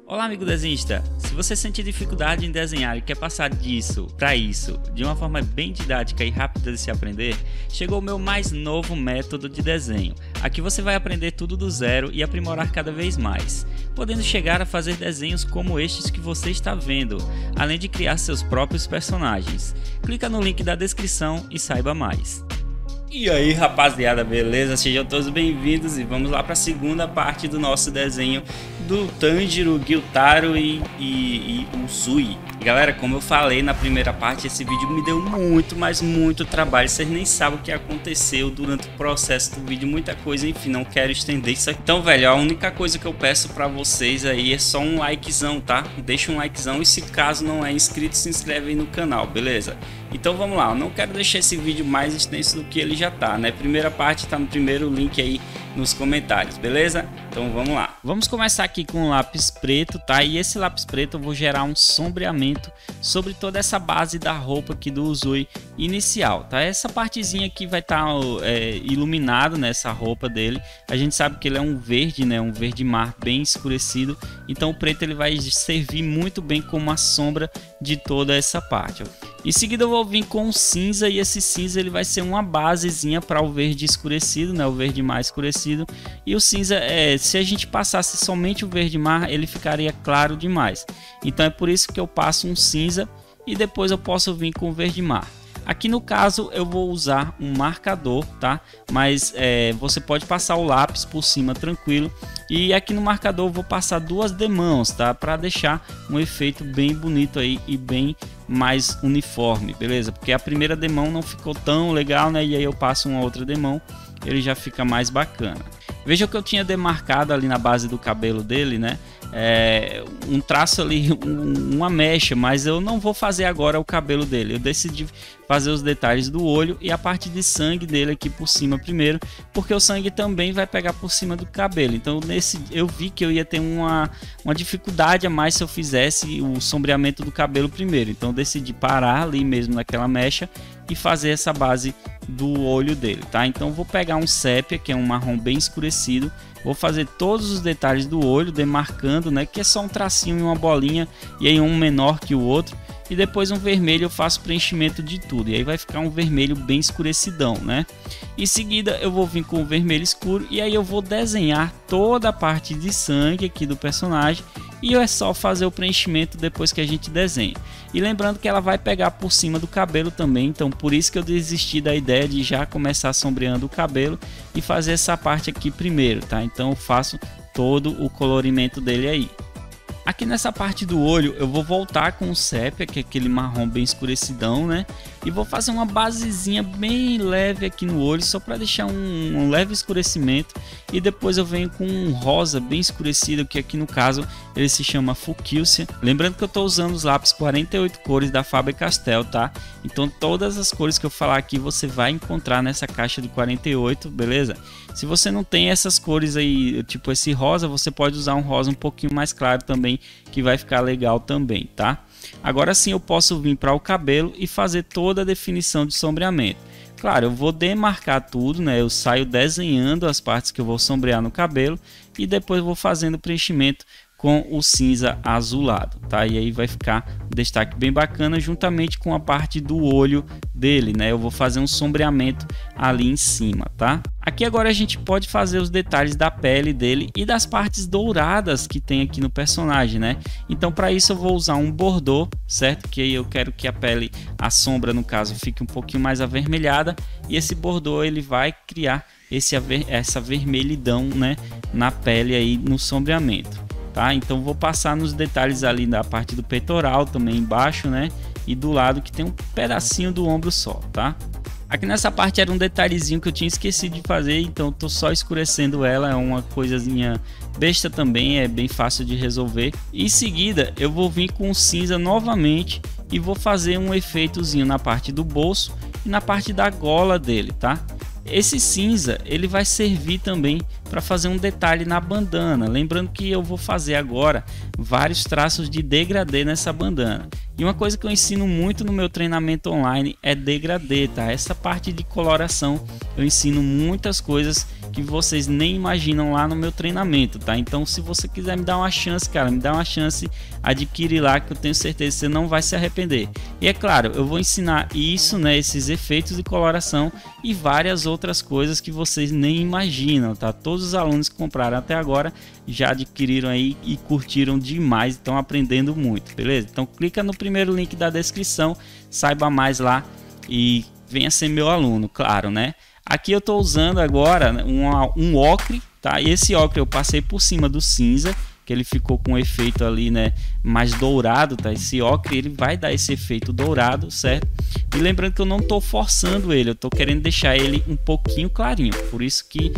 Olá, amigo desenhista! Se você sente dificuldade em desenhar e quer passar disso para isso de uma forma bem didática e rápida de se aprender, chegou o meu mais novo método de desenho. Aqui você vai aprender tudo do zero e aprimorar cada vez mais, podendo chegar a fazer desenhos como estes que você está vendo, além de criar seus próprios personagens. Clica no link da descrição e saiba mais. E aí, rapaziada, beleza? Sejam todos bem-vindos e vamos lá para a segunda parte do nosso desenho do Tanjiro, Gyutaro e Uzui. Galera, como eu falei na primeira parte, esse vídeo me deu muito trabalho. Vocês nem sabem o que aconteceu durante o processo do vídeo, muita coisa, enfim, não quero estender isso aqui. Então, velho, a única coisa que eu peço pra vocês aí é só um likezão, tá? Deixa um likezão e se caso não é inscrito, se inscreve aí no canal, beleza? Então vamos lá, eu não quero deixar esse vídeo mais extenso do que ele já tá, né? Primeira parte tá no primeiro link aí nos comentários, beleza? Então vamos lá. Vamos começar aqui com um lápis preto, tá? E esse lápis preto eu vou gerar um sombreamento sobre toda essa base da roupa aqui do Uzui inicial, tá? Essa partezinha aqui vai estar iluminado nessa roupa dele. A gente sabe que ele é um verde, né? Um verde mar bem escurecido. Então o preto ele vai servir muito bem como a sombra de toda essa parte, ó. Em seguida eu vou vir com o cinza e esse cinza ele vai ser uma basezinha para o verde escurecido, né? O verde mar escurecido. E o cinza, se a gente passasse somente o verde mar, ele ficaria claro demais. Então é por isso que eu passo um cinza e depois eu posso vir com o verde mar. Aqui no caso eu vou usar um marcador, tá? Mas você pode passar o lápis por cima tranquilo. E aqui no marcador eu vou passar duas demãos, tá? Para deixar um efeito bem bonito aí e bem mais uniforme, beleza? Porque a primeira demão não ficou tão legal, né? E aí eu passo uma outra demão, ele já fica mais bacana. Veja que eu tinha demarcado ali na base do cabelo dele, né? Um traço ali, uma mecha, mas eu não vou fazer agora o cabelo dele. Eu decidi fazer os detalhes do olho e a parte de sangue dele aqui por cima primeiro, porque o sangue também vai pegar por cima do cabelo. Então eu vi que eu ia ter uma dificuldade a mais se eu fizesse o sombreamento do cabelo primeiro. Então eu decidi parar ali mesmo naquela mecha e fazer essa base do olho dele, tá? Então vou pegar um sépia, que é um marrom bem escurecido, vou fazer todos os detalhes do olho, demarcando, né, que é só um tracinho e uma bolinha, e aí um menor que o outro, e depois um vermelho eu faço preenchimento de tudo, e aí vai ficar um vermelho bem escurecidão, né? Em seguida eu vou vir com o vermelho escuro, e aí eu vou desenhar toda a parte de sangue aqui do personagem, e é só fazer o preenchimento depois que a gente desenha. E lembrando que ela vai pegar por cima do cabelo também, então por isso que eu desisti da ideia de já começar sombreando o cabelo e fazer essa parte aqui primeiro, tá? Então eu faço todo o colorimento dele aí. Aqui nessa parte do olho eu vou voltar com o sépia, que é aquele marrom bem escurecidão, né? E vou fazer uma basezinha bem leve aqui no olho, só para deixar um leve escurecimento. E depois eu venho com um rosa bem escurecido, que aqui no caso ele se chama Fucsia. Lembrando que eu estou usando os lápis 48 cores da Faber-Castell, tá? Então todas as cores que eu falar aqui você vai encontrar nessa caixa de 48, beleza? Se você não tem essas cores aí, tipo esse rosa, você pode usar um rosa um pouquinho mais claro também, que vai ficar legal também, tá? Agora sim eu posso vir para o cabelo e fazer toda a definição de sombreamento. Claro, eu vou demarcar tudo, né? Eu saio desenhando as partes que eu vou sombrear no cabelo e depois vou fazendo o preenchimento com o cinza azulado, tá? E aí vai ficar um destaque bem bacana juntamente com a parte do olho dele, né? Eu vou fazer um sombreamento ali em cima, tá? Aqui agora a gente pode fazer os detalhes da pele dele e das partes douradas que tem aqui no personagem, né? Então para isso eu vou usar um bordô, certo? Que aí eu quero que a pele, a sombra no caso, fique um pouquinho mais avermelhada e esse bordô ele vai criar essa vermelhidão, né? Na pele aí no sombreamento. Tá? Então vou passar nos detalhes ali da parte do peitoral também embaixo, né? E do lado que tem um pedacinho do ombro só, tá? Aqui nessa parte era um detalhezinho que eu tinha esquecido de fazer, então tô só escurecendo ela, é uma coisazinha besta também, é bem fácil de resolver. Em seguida eu vou vir com o cinza novamente e vou fazer um efeitozinho na parte do bolso e na parte da gola dele, tá? Esse cinza ele vai servir também para fazer um detalhe na bandana, lembrando que eu vou fazer agora vários traços de degradê nessa bandana. E uma coisa que eu ensino muito no meu treinamento online é degradê, tá? Essa parte de coloração eu ensino muitas coisas que vocês nem imaginam lá no meu treinamento, tá? Então se você quiser me dar uma chance, cara, me dá uma chance, adquire lá, que eu tenho certeza que você não vai se arrepender. E é claro, eu vou ensinar isso, né, esses efeitos de coloração e várias outras coisas que vocês nem imaginam, tá? Todos os alunos que compraram até agora já adquiriram aí e curtiram demais, estão aprendendo muito, beleza? Então clica no primeiro link da descrição, saiba mais lá e venha ser meu aluno, claro, né? Aqui eu estou usando agora um ocre, tá? E esse ocre eu passei por cima do cinza, que ele ficou com um efeito ali, né, mais dourado, tá? Esse ocre ele vai dar esse efeito dourado, certo? E lembrando que eu não estou forçando ele, eu estou querendo deixar ele um pouquinho clarinho, por isso que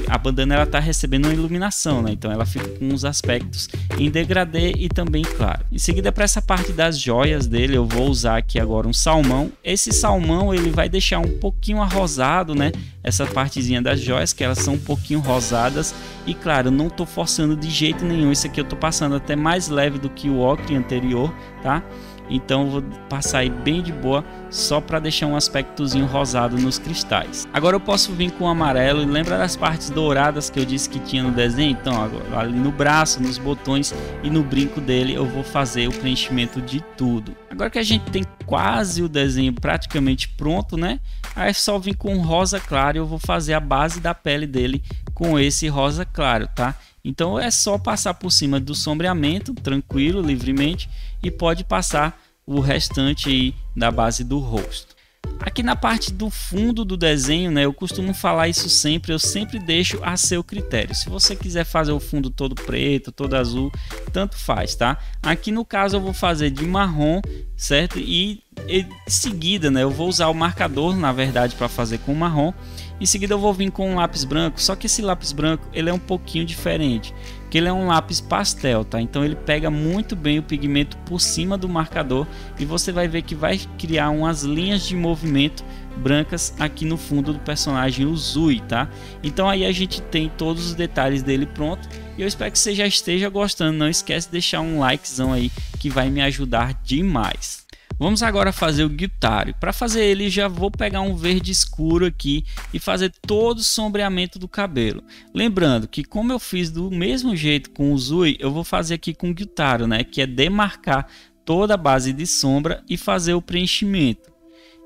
a bandana ela está recebendo uma iluminação, né? Então ela fica com uns aspectos em degradê e também claro. Em seguida, para essa parte das joias dele, eu vou usar aqui agora um salmão. Esse salmão ele vai deixar um pouquinho arrosado, né? Essa partezinha das joias, que elas são um pouquinho rosadas. E claro, eu não estou forçando de jeito nenhum. Isso aqui eu estou passando até mais leve do que o ocre anterior, tá? Então eu vou passar aí bem de boa, só para deixar um aspectozinho rosado nos cristais. Agora eu posso vir com o amarelo, e lembra das partes douradas que eu disse que tinha no desenho? Então agora, ali no braço, nos botões e no brinco dele eu vou fazer o preenchimento de tudo. Agora que a gente tem quase o desenho praticamente pronto, né? Aí é só vir com rosa claro e eu vou fazer a base da pele dele com esse rosa claro, tá? Então é só passar por cima do sombreamento, tranquilo, livremente, e pode passar o restante aí da base do rosto. Aqui na parte do fundo do desenho, né, eu costumo falar isso sempre, eu sempre deixo a seu critério. Se você quiser fazer o fundo todo preto, todo azul, tanto faz, tá? Aqui no caso eu vou fazer de marrom, certo? E em seguida, né, eu vou usar o marcador, na verdade, para fazer com marrom. Em seguida eu vou vir com um lápis branco, só que esse lápis branco ele é um pouquinho diferente, que ele é um lápis pastel, tá? Então ele pega muito bem o pigmento por cima do marcador e você vai ver que vai criar umas linhas de movimento brancas aqui no fundo do personagem Uzui, tá? Então aí a gente tem todos os detalhes dele pronto e eu espero que você já esteja gostando. Não esquece de deixar um likezão aí que vai me ajudar demais. Vamos agora fazer o Gyutaro. Para fazer ele já vou pegar um verde escuro aqui e fazer todo o sombreamento do cabelo. Lembrando que como eu fiz do mesmo jeito com o Uzui, eu vou fazer aqui com o Gyutaro, né? Que é demarcar toda a base de sombra e fazer o preenchimento.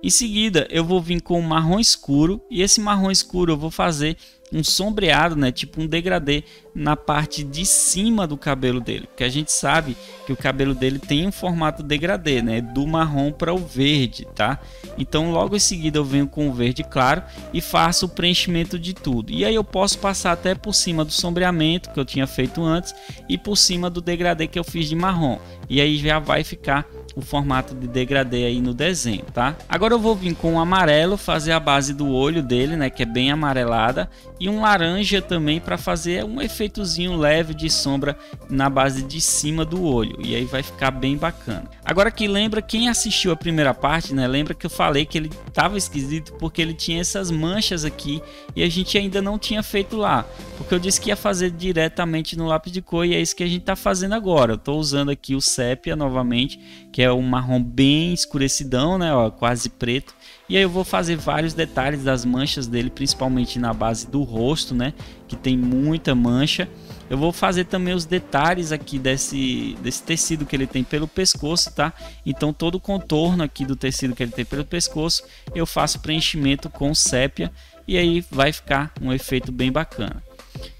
Em seguida eu vou vir com o marrom escuro e esse marrom escuro eu vou fazer um sombreado, né, tipo um degradê na parte de cima do cabelo dele, porque a gente sabe que o cabelo dele tem um formato degradê, né, do marrom para o verde, tá? Então logo em seguida eu venho com o verde claro e faço o preenchimento de tudo. E aí eu posso passar até por cima do sombreamento que eu tinha feito antes e por cima do degradê que eu fiz de marrom. E aí já vai ficar o formato de degradê aí no desenho, tá? Agora eu vou vir com o amarelo, fazer a base do olho dele, né, que é bem amarelada, e um laranja também para fazer um efeitozinho leve de sombra na base de cima do olho, e aí vai ficar bem bacana. Agora que lembra, quem assistiu a primeira parte, né, lembra que eu falei que ele tava esquisito porque ele tinha essas manchas aqui e a gente ainda não tinha feito lá, porque eu disse que ia fazer diretamente no lápis de cor e é isso que a gente tá fazendo agora. Eu tô usando aqui o sépia novamente, que é um marrom bem escurecidão, né, ó, quase preto. E aí eu vou fazer vários detalhes das manchas dele, principalmente na base do rosto, né, que tem muita mancha. Eu vou fazer também os detalhes aqui desse tecido que ele tem pelo pescoço, tá? Então todo o contorno aqui do tecido que ele tem pelo pescoço, eu faço preenchimento com sépia e aí vai ficar um efeito bem bacana.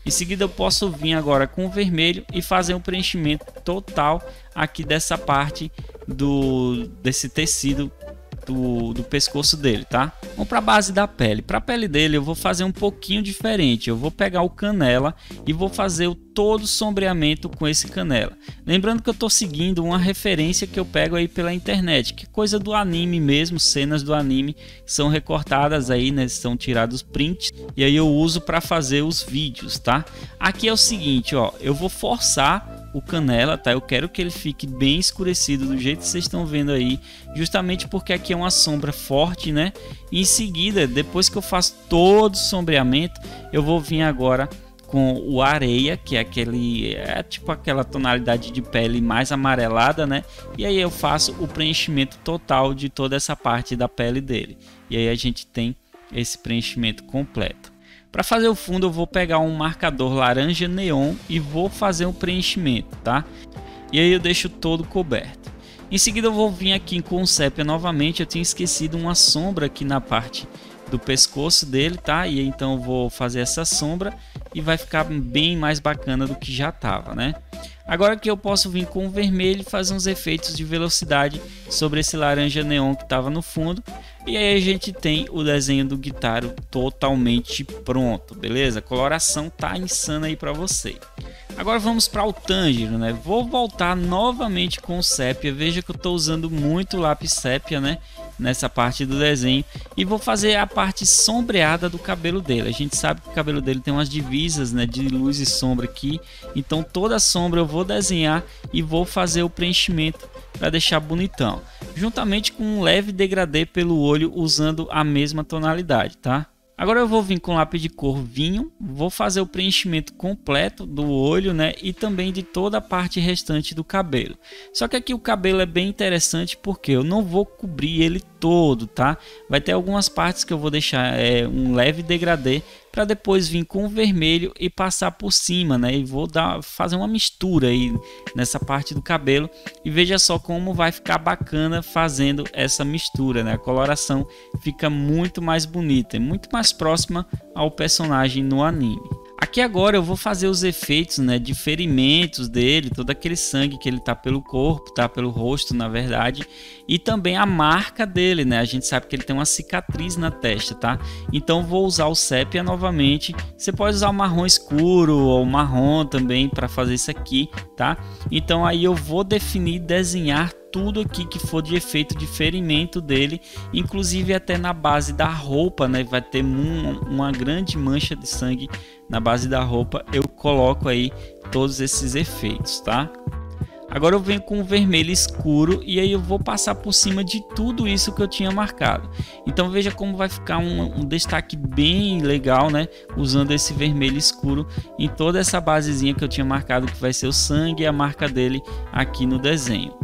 Em seguida eu posso vir agora com o vermelho e fazer um preenchimento total aqui dessa parte desse tecido do pescoço dele, tá? Vamos para a base da pele. Para a pele dele eu vou fazer um pouquinho diferente. Eu vou pegar o canela e vou fazer todo o sombreamento com esse canela. Lembrando que eu estou seguindo uma referência que eu pego aí pela internet, que é coisa do anime mesmo, cenas do anime são recortadas aí, né? São tirados prints e aí eu uso para fazer os vídeos, tá? Aqui é o seguinte, ó, eu vou forçar o canela, tá? Eu quero que ele fique bem escurecido do jeito que vocês estão vendo aí, justamente porque aqui é uma sombra forte, né? E em seguida, depois que eu faço todo o sombreamento, eu vou vir agora com o areia, que é tipo aquela tonalidade de pele mais amarelada, né? E aí eu faço o preenchimento total de toda essa parte da pele dele. E aí a gente tem esse preenchimento completo. Para fazer o fundo eu vou pegar um marcador laranja neon e vou fazer um preenchimento, tá? E aí eu deixo todo coberto. Em seguida eu vou vir aqui com o sépia novamente. Eu tinha esquecido uma sombra aqui na parte do pescoço dele, tá? E então eu vou fazer essa sombra e vai ficar bem mais bacana do que já tava, né? Agora que eu posso vir com o vermelho e fazer uns efeitos de velocidade sobre esse laranja neon que estava no fundo. E aí a gente tem o desenho do Guitaro totalmente pronto, beleza? A coloração tá insana aí para você. Agora vamos para o Tanjiro, né? Vou voltar novamente com o sépia. Veja que eu estou usando muito lápis sépia, né? Nessa parte do desenho. E vou fazer a parte sombreada do cabelo dele. A gente sabe que o cabelo dele tem umas divisas, né? De luz e sombra aqui. Então toda a sombra eu vou desenhar e vou fazer o preenchimento para deixar bonitão. Juntamente com um leve degradê pelo olho usando a mesma tonalidade, tá? Agora eu vou vir com lápis de cor vinho, vou fazer o preenchimento completo do olho, né, e também de toda a parte restante do cabelo. Só que aqui o cabelo é bem interessante porque eu não vou cobrir ele todo, tá? Vai ter algumas partes que eu vou deixar um leve degradê para depois vir com o vermelho e passar por cima, né? E vou fazer uma mistura aí nessa parte do cabelo e veja só como vai ficar bacana fazendo essa mistura, né? A coloração fica muito mais bonita, muito mais próxima ao personagem no anime. Aqui agora eu vou fazer os efeitos, né, de ferimentos dele, todo aquele sangue que ele tá pelo corpo, tá pelo rosto, na verdade, e também a marca dele, né? A gente sabe que ele tem uma cicatriz na testa, tá? Então vou usar o sépia novamente. Você pode usar o marrom escuro ou marrom também para fazer isso aqui, tá? Então aí eu vou definir, desenhar tudo aqui que for de efeito de ferimento dele, inclusive até na base da roupa, né? Vai ter uma grande mancha de sangue na base da roupa. Eu coloco aí todos esses efeitos, tá? Agora eu venho com o vermelho escuro e aí eu vou passar por cima de tudo isso que eu tinha marcado. Então veja como vai ficar um destaque bem legal, né? Usando esse vermelho escuro em toda essa basezinha que eu tinha marcado, que vai ser o sangue e a marca dele aqui no desenho.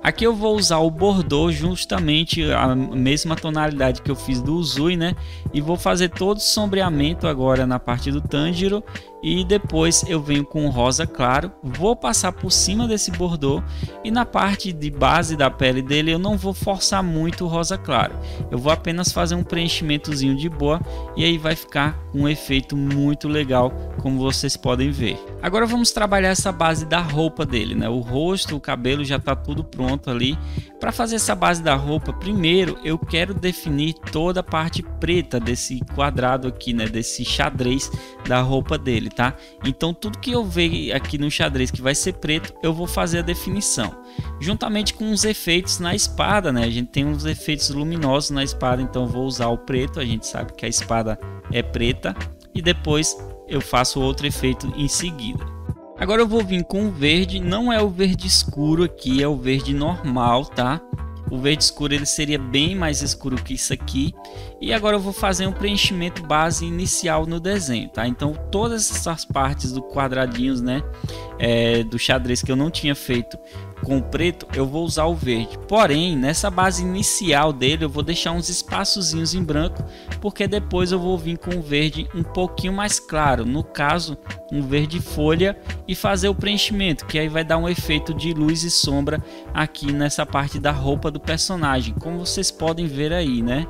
Aqui eu vou usar o Bordeaux, justamente a mesma tonalidade que eu fiz do Uzui, né? E vou fazer todo o sombreamento agora na parte do Tanjiro. E depois eu venho com o rosa claro, vou passar por cima desse Bordeaux. E na parte de base da pele dele eu não vou forçar muito o rosa claro. Eu vou apenas fazer um preenchimentozinho de boa. E aí vai ficar um efeito muito legal, como vocês podem ver. Agora vamos trabalhar essa base da roupa dele, né? O rosto, o cabelo já está tudo pronto ali. Para fazer essa base da roupa, primeiro eu quero definir toda a parte preta desse quadrado aqui, né? Desse xadrez da roupa dele, tá? Então tudo que eu ver aqui no xadrez que vai ser preto, eu vou fazer a definição. Juntamente com os efeitos na espada, né? A gente tem uns efeitos luminosos na espada, então eu vou usar o preto. A gente sabe que a espada é preta. E depois eu faço outro efeito em seguida. Agora eu vou vir com o verde, não é o verde escuro aqui, é o verde normal, tá? O verde escuro ele seria bem mais escuro que isso aqui. E agora eu vou fazer um preenchimento base inicial no desenho, tá? Então todas essas partes do quadradinhos, né, do xadrez que eu não tinha feito com o preto, eu vou usar o verde. Porém, nessa base inicial dele eu vou deixar uns espaçozinhos em branco, porque depois eu vou vir com o verde um pouquinho mais claro, no caso um verde folha, e fazer o preenchimento, que aí vai dar um efeito de luz e sombra aqui nessa parte da roupa do personagem, como vocês podem ver aí, né?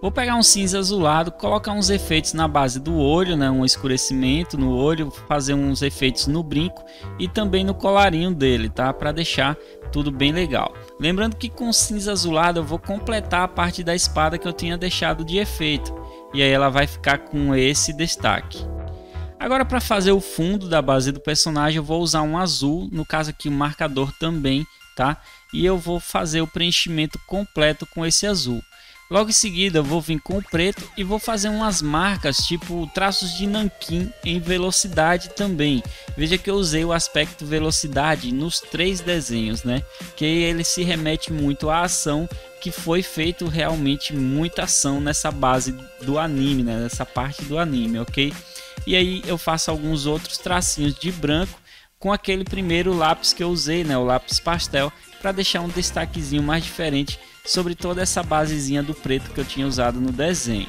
Vou pegar um cinza azulado, colocar uns efeitos na base do olho, né? Um escurecimento no olho, fazer uns efeitos no brinco e também no colarinho dele, tá? Para deixar tudo bem legal. Lembrando que com cinza azulado eu vou completar a parte da espada que eu tinha deixado de efeito. E aí ela vai ficar com esse destaque. Agora para fazer o fundo da base do personagem eu vou usar um azul, no caso aqui o marcador também, tá? E eu vou fazer o preenchimento completo com esse azul. Logo em seguida eu vou vir com o preto e vou fazer umas marcas tipo traços de nanquim em velocidade também. Veja que eu usei o aspecto velocidade nos 3 desenhos, né? Que ele se remete muito à ação, que foi feito realmente muita ação nessa base do anime, né? Nessa parte do anime, ok? E aí eu faço alguns outros tracinhos de branco com aquele primeiro lápis que eu usei, né? O lápis pastel, para deixar um destaquezinho mais diferente sobre toda essa basezinha do preto que eu tinha usado no desenho.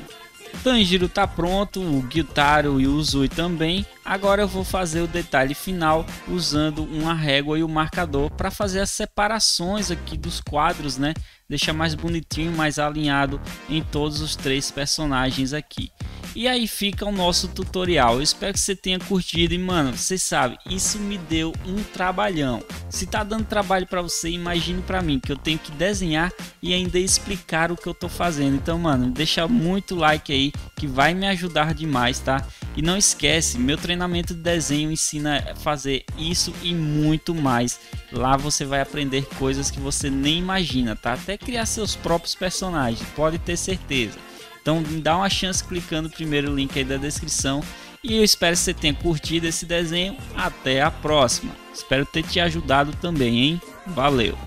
Tanjiro tá pronto, o Gyutaro e o Uzui também. Agora eu vou fazer o detalhe final usando uma régua e o marcador para fazer as separações aqui dos quadros, né? Deixar mais bonitinho, mais alinhado em todos os 3 personagens aqui. E aí fica o nosso tutorial. Eu espero que você tenha curtido e, mano, você sabe, isso me deu um trabalhão. Se tá dando trabalho para você, imagine para mim que eu tenho que desenhar e ainda explicar o que eu tô fazendo. Então, mano, deixa muito like aí que vai me ajudar demais, tá? E não esquece, meu treinamento de desenho ensina a fazer isso e muito mais. Lá você vai aprender coisas que você nem imagina, tá? Até criar seus próprios personagens, pode ter certeza. Então dá uma chance clicando no primeiro link aí da descrição. E eu espero que você tenha curtido esse desenho. Até a próxima. Espero ter te ajudado também, hein? Valeu!